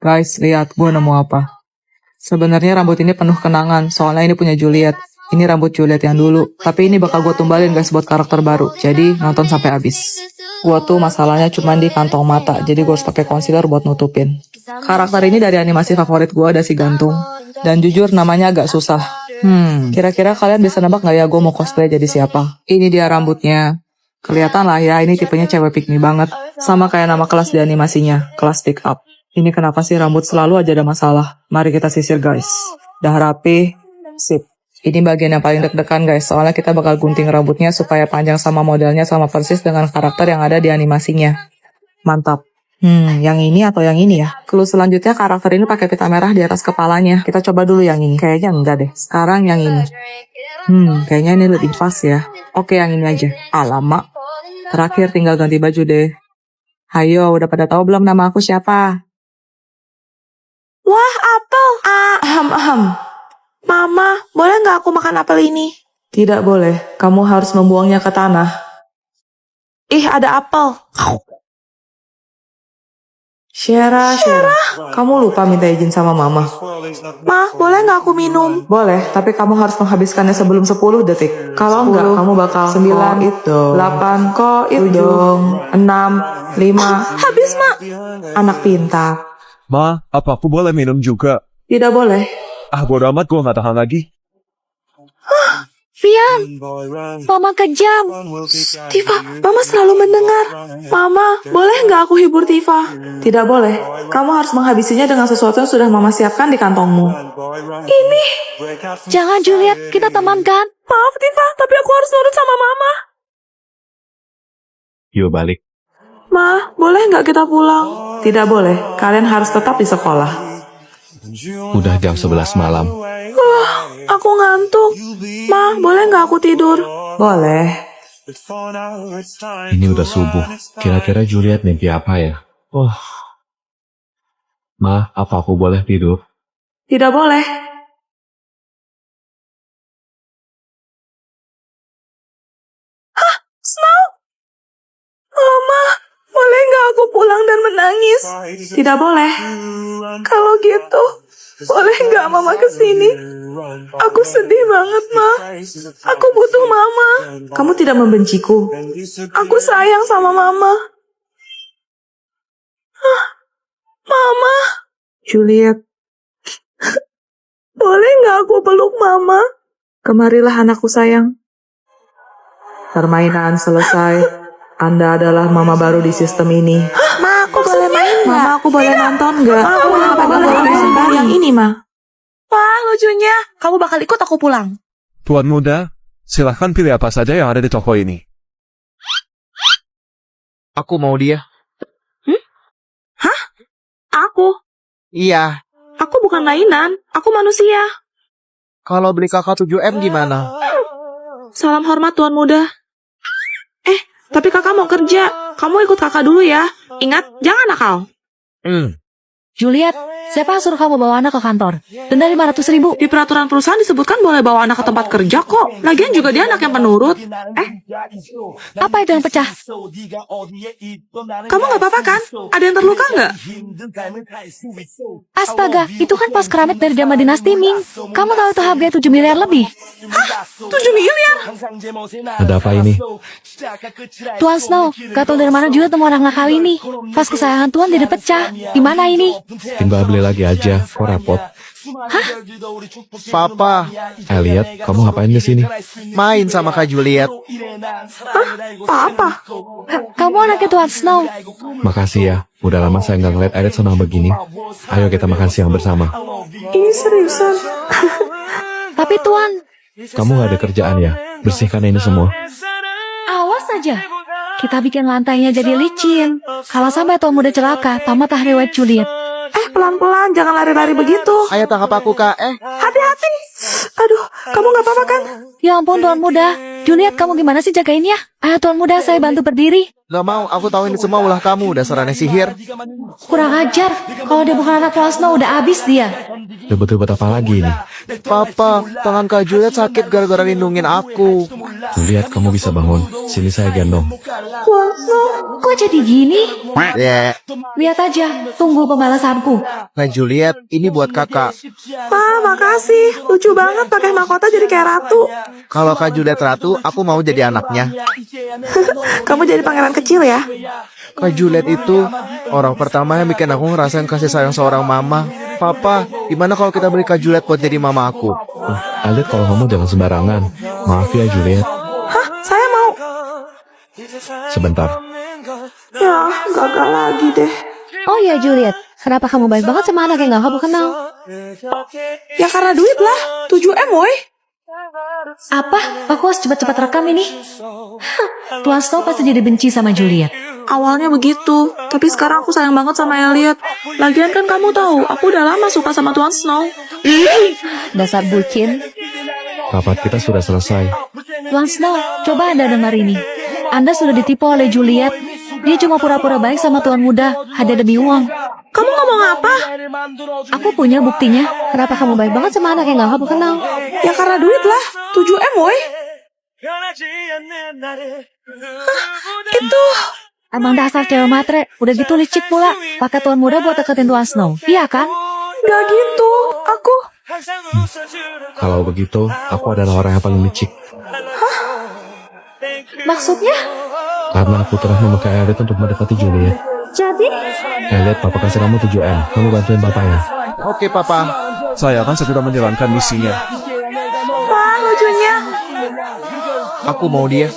Guys, lihat gue nemu apa. Sebenarnya rambut ini penuh kenangan, soalnya ini punya Juliet. Ini rambut Juliet yang dulu, tapi ini bakal gue tumbalin guys buat karakter baru. Jadi nonton sampai habis. Gue tuh masalahnya cuma di kantong mata, jadi gue harus pakai concealer buat nutupin. Karakter ini dari animasi favorit gue ada si Gantung. Dan jujur namanya agak susah. Kira-kira kalian bisa nebak gak ya gue mau cosplay jadi siapa? Ini dia rambutnya. Kelihatan lah ya, ini tipenya cewek pick me banget. Sama kayak nama kelas di animasinya, kelas pick up. Ini kenapa sih rambut selalu aja ada masalah? Mari kita sisir guys. Dah rapi, sip. Ini bagian yang paling deg-degan guys, soalnya kita bakal gunting rambutnya supaya panjang sama modelnya sama persis dengan karakter yang ada di animasinya. Mantap. Yang ini atau yang ini ya? Clue selanjutnya karakter ini pakai pita merah di atas kepalanya. Kita coba dulu yang ini. Kayaknya enggak deh. Sekarang yang ini. Kayaknya ini lebih pas ya. Oke, yang ini aja. Alamak. Terakhir tinggal ganti baju deh. Hayo, udah pada tahu belum nama aku siapa? Wah, apel. Mama, boleh nggak aku makan apel ini? Tidak boleh. Kamu harus membuangnya ke tanah. Ih, ada apel. Shera. Kamu lupa minta izin sama mama. Ma, boleh nggak aku minum? Boleh, tapi kamu harus menghabiskannya sebelum 10 detik. Kalau enggak, kamu bakal 9, 8, 7, 6, 5. Habis, Ma. Anak pintar. Ma, apa aku boleh minum juga? Tidak boleh. Ah, bodo amat, gue gak tahan lagi. Vian, Mama kejam. Tifa, Mama selalu mendengar. Mama, boleh nggak aku hibur Tifa? Tidak boleh. Kamu harus menghabisinya dengan sesuatu yang sudah Mama siapkan di kantongmu. Ini. Jangan Juliet, kita teman kan? Maaf Tifa, tapi aku harus nurut sama Mama. Yuk balik. Ma, boleh nggak kita pulang? Tidak boleh. Kalian harus tetap di sekolah. Udah jam 11 malam. Aku ngantuk. Ma, boleh nggak aku tidur? Boleh. Ini udah subuh. Kira-kira Juliet mimpi apa ya? Ma, apa aku boleh tidur? Tidak boleh. Snow? Mama, boleh nggak aku pulang dan menangis? Tidak boleh. Kalau gitu, boleh nggak Mama kesini? Aku sedih banget, Ma. Aku butuh Mama. Kamu tidak membenciku. Aku sayang sama Mama. Mama, Juliet, boleh nggak aku peluk Mama? kemarilah anakku sayang. Permainan selesai. Anda adalah mama baru di sistem ini. Ma, aku boleh main nggak? Mama, aku boleh nonton nggak? Ma, aku boleh main yang ini, Ma. Wah, lucunya. Kamu bakal ikut aku pulang. Tuan muda, silahkan pilih apa saja yang ada di toko ini. Aku mau dia. Aku. Iya. Aku bukan mainan. Aku manusia. Kalau beli kakak 7M gimana? Salam hormat Tuan Muda. Tapi kakak mau kerja. Kamu ikut kakak dulu ya. Ingat, jangan nakal. Juliet, siapa yang suruh kamu bawa anak ke kantor? Denda 500.000. Di peraturan perusahaan disebutkan boleh bawa anak ke tempat kerja kok. Lagian juga dia anak yang penurut. Apa itu yang pecah? Kamu nggak apa-apa kan? Ada yang terluka nggak? Astaga, itu kan pos keramik dari zaman dinasti Ming. Kamu tahu itu harganya 7 miliar lebih. 7 miliar? Ada apa ini? Tuan Snow, gak tahu dari mana juga temu anak nakal ini. Pas kesayangan Tuan jadi pecah. Gimana ini? Tinggal beli lagi aja, kok repot. Papa, Elliot, kamu ngapain di sini? main sama Kak Juliet. Apa? Kamu anaknya Tuan Snow. Makasih ya, udah lama saya nggak ngeliat Elliot senang begini. Ayo kita makan siang bersama. Ini seriusan? Tapi Tuan, Kamu nggak ada kerjaan ya? Bersihkan ini semua. awas saja. Kita bikin lantainya jadi licin. Kalau sampai Tuan muda celaka, tamat riwayat Juliet. Pelan-pelan, jangan lari-lari begitu. Ayo tangkap aku, Kak. Hati-hati. Aduh, kamu nggak apa-apa kan? Ya ampun Tuan muda. Juliet, kamu gimana sih jagainnya? Ayo Tuan muda, saya bantu berdiri. Gak mau, aku tahu ini semua ulah kamu, dasar aneh sihir. Kurang ajar. Kalau dia bukan anak Tuan Snow, udah habis dia. Ribet-ribet apa lagi ini? Papa, tangan Kak Juliet sakit gara-gara lindungin aku. Juliet, kamu bisa bangun. Sini saya gendong. Tuan Snow, Kok jadi gini? Ya, Lihat aja, tunggu pembalasanku. Kak Juliet, ini buat kakak. Pak, makasih. Lucu banget pakai mahkota jadi kayak ratu. Kalau Kak Juliet ratu, aku mau jadi anaknya. Kamu jadi pangeran kecil ya? Kak Juliet itu orang pertama yang bikin aku ngerasain kasih sayang seorang mama. Papa, gimana kalau kita beli Kak Juliet buat jadi mama aku? Elliot, kalau ngomong jangan sembarangan. Maaf ya, Juliet. Hah, saya mau. Sebentar. Ya, gagal lagi deh. Oh ya Juliet, kenapa kamu baik banget sama anak yang gak kamu kenal? Ya karena duit lah. 7M woy. Apa? Aku harus cepat-cepat rekam ini. Tuan Snow pasti jadi benci sama Juliet. Awalnya begitu, tapi sekarang aku sayang banget sama Elliot. Lagian kan kamu tahu, aku udah lama suka sama Tuan Snow. Dasar bucin. Rapat kita sudah selesai. Tuan Snow, coba Anda dengar ini. Anda sudah ditipu oleh Juliet. Dia cuma pura-pura baik sama tuan muda, hanya demi uang. Kamu ngomong apa? Aku punya buktinya. Kenapa kamu baik banget sama anak yang gak kamu kenal? Ya karena duit lah. 7M woy. Itu. Emang dasar cewek matre. Udah gitu licik pula. Pakai tuan muda buat deketin Tuan Snow. Iya kan? Gak gitu. Aku. Kalau begitu, aku adalah orang yang paling licik. Maksudnya? Karena aku telah memakai Elliot untuk mendekati Juliet. Jadi? Elliot, papa kasih kamu 7M. Kamu bantuin papa ya. Oke, Papa. Saya akan segera menjalankan misinya. Wah, lucunya. Aku mau dia.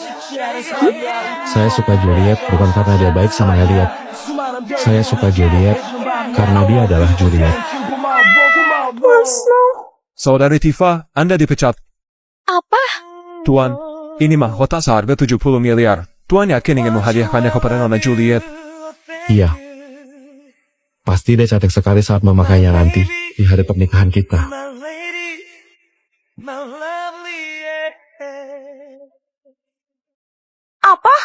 Saya suka Juliet bukan karena dia baik sama Elliot. Saya suka Juliet karena dia adalah Juliet. Tuan Snow. Saudari Tifa, Anda dipecat. Apa? Tuan, ini mahkota seharga 70 miliar. Tuan yakin ingin menghadiahkannya kepada Nona Juliet? Iya. Pasti dia cantik sekali saat memakainya nanti di hari pernikahan kita. Apa?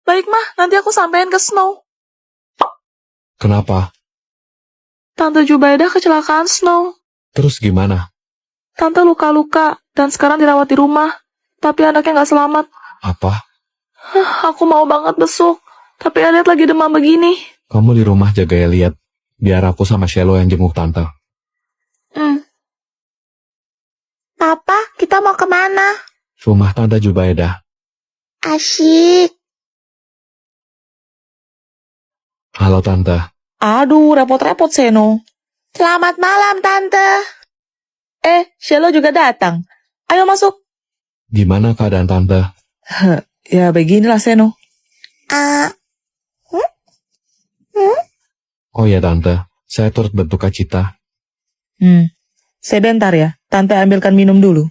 Baik mah, nanti aku sampein ke Snow. Kenapa? Tante Jubaidah kecelakaan Snow. Terus gimana? Tante luka-luka dan sekarang dirawat di rumah. Tapi anaknya gak selamat. Apa? Aku mau banget besuk. Tapi Elliot lagi demam begini. Kamu di rumah jaga Elliot. Biar aku sama Shelo yang jenguk tante. Papa, kita mau kemana? Rumah tante Jubaidah. Asyik. Halo tante. Aduh, repot-repot Seno. Selamat malam, Tante. Shelo juga datang. Ayo masuk. Gimana keadaan tante? Ya, beginilah Seno. Oh ya tante, saya turut berduka cita. Sebentar ya, Tante ambilkan minum dulu.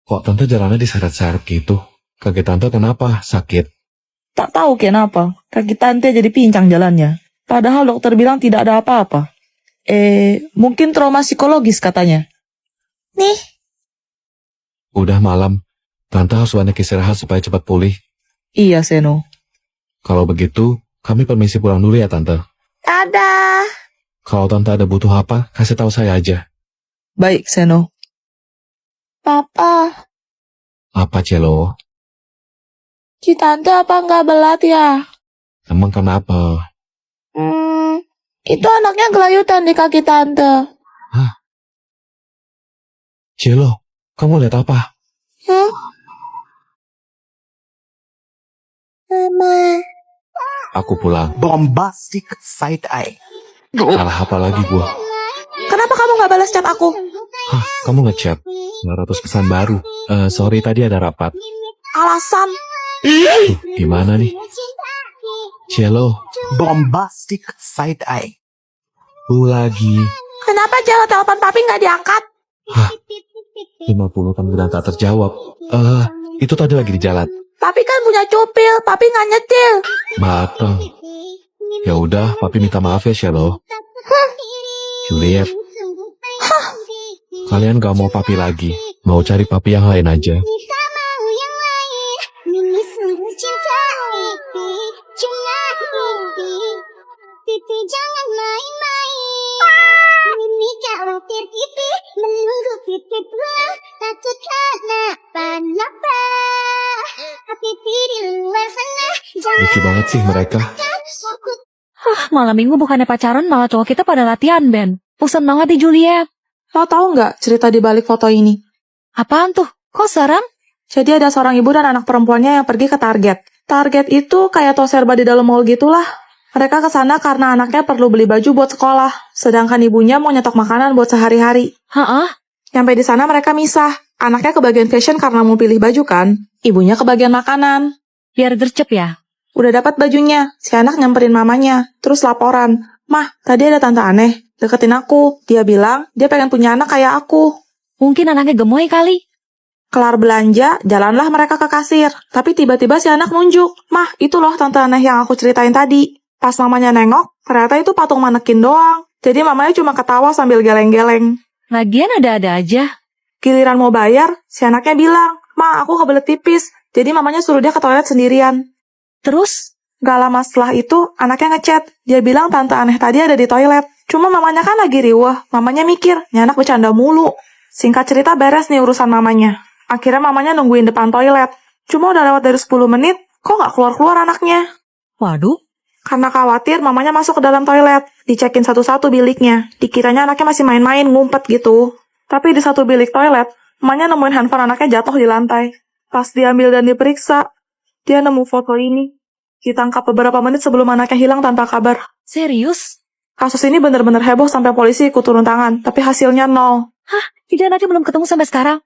Kok tante jalannya diseret-seret gitu? Kaki tante kenapa? Sakit? Tak tahu kenapa, kaki Tante jadi pincang jalannya. Padahal dokter bilang tidak ada apa-apa. Mungkin trauma psikologis katanya. Nih. Udah malam. Tante harus banyak istirahat supaya cepat pulih. Iya, Seno. Kalau begitu, kami permisi pulang dulu ya tante. Dadah. Kalau tante ada butuh apa, kasih tahu saya aja. Baik, Seno. Papa, Apa Celo? si Tante apa nggak belat ya? Emang kenapa? Itu anaknya gelayutan di kaki Tante. Celo, kamu lihat apa? Mama. Aku pulang. Bombastic side eye. Salah apa lagi gua? Kenapa kamu nggak balas chat aku? Hah, kamu ngechat? 900 pesan baru. Sorry tadi ada rapat. Alasan. Gimana nih? Celo, Bombastic side eye. lagi. Kenapa jangan telepon papi nggak diangkat? 50 panggilan tak terjawab. Itu tadi lagi di jalan. Papi kan punya cupil, papi nggak nyetil. Mateng. Ya udah, papi minta maaf ya, Shelo. Juliet. Kalian gak mau papi lagi. Mau cari papi yang lain aja. Jangan main-main. Mimi khawatir pipi menunggu pipi takut Kenapa hati di luar sana Lucu banget sih mereka. Malam minggu bukannya pacaran, malah cowok kita pada latihan band. Bosan banget di Juliet. Lo tahu nggak cerita di balik foto ini? Apaan tuh? Kok serem? Jadi ada seorang ibu dan anak perempuannya yang pergi ke Target. Target itu kayak toko serba di dalam mall gitulah. Mereka ke sana karena anaknya perlu beli baju buat sekolah, sedangkan ibunya mau nyetok makanan buat sehari-hari. Hah? Sampai di sana mereka misah. Anaknya ke bagian fashion karena mau pilih baju kan. Ibunya ke bagian makanan. Biar gercep ya? Udah dapat bajunya, si anak nyamperin mamanya, terus laporan. Mah, tadi ada tante aneh, deketin aku. Dia bilang, dia pengen punya anak kayak aku. Mungkin anaknya gemoy kali. Kelar belanja, jalanlah mereka ke kasir. Tapi tiba-tiba si anak nunjuk. Mah, itu loh tante aneh yang aku ceritain tadi. Pas mamanya nengok, ternyata itu patung manekin doang. Jadi mamanya cuma ketawa sambil geleng-geleng. Lagian ada-ada aja. Giliran mau bayar, si anaknya bilang, Ma, aku kebelet pipis. Jadi mamanya suruh dia ke toilet sendirian. Terus? Gak lama setelah itu, anaknya ngechat. Dia bilang tante aneh tadi ada di toilet. Cuma mamanya kan lagi riweh. Mamanya mikir, ini anak bercanda mulu. Singkat cerita beres nih urusan mamanya. Akhirnya mamanya nungguin depan toilet. Cuma udah lewat dari 10 menit, kok gak keluar-keluar anaknya? Waduh. Karena khawatir, mamanya masuk ke dalam toilet. Dicekin satu-satu biliknya. Dikiranya anaknya masih main-main, ngumpet gitu. Tapi di satu bilik toilet, mamanya nemuin handphone anaknya jatuh di lantai. Pas diambil dan diperiksa, dia nemu foto ini. Ditangkap beberapa menit sebelum anaknya hilang tanpa kabar. Serius? Kasus ini benar-benar heboh sampai polisi ikut turun tangan, tapi hasilnya nol. Jadi anaknya belum ketemu sampai sekarang?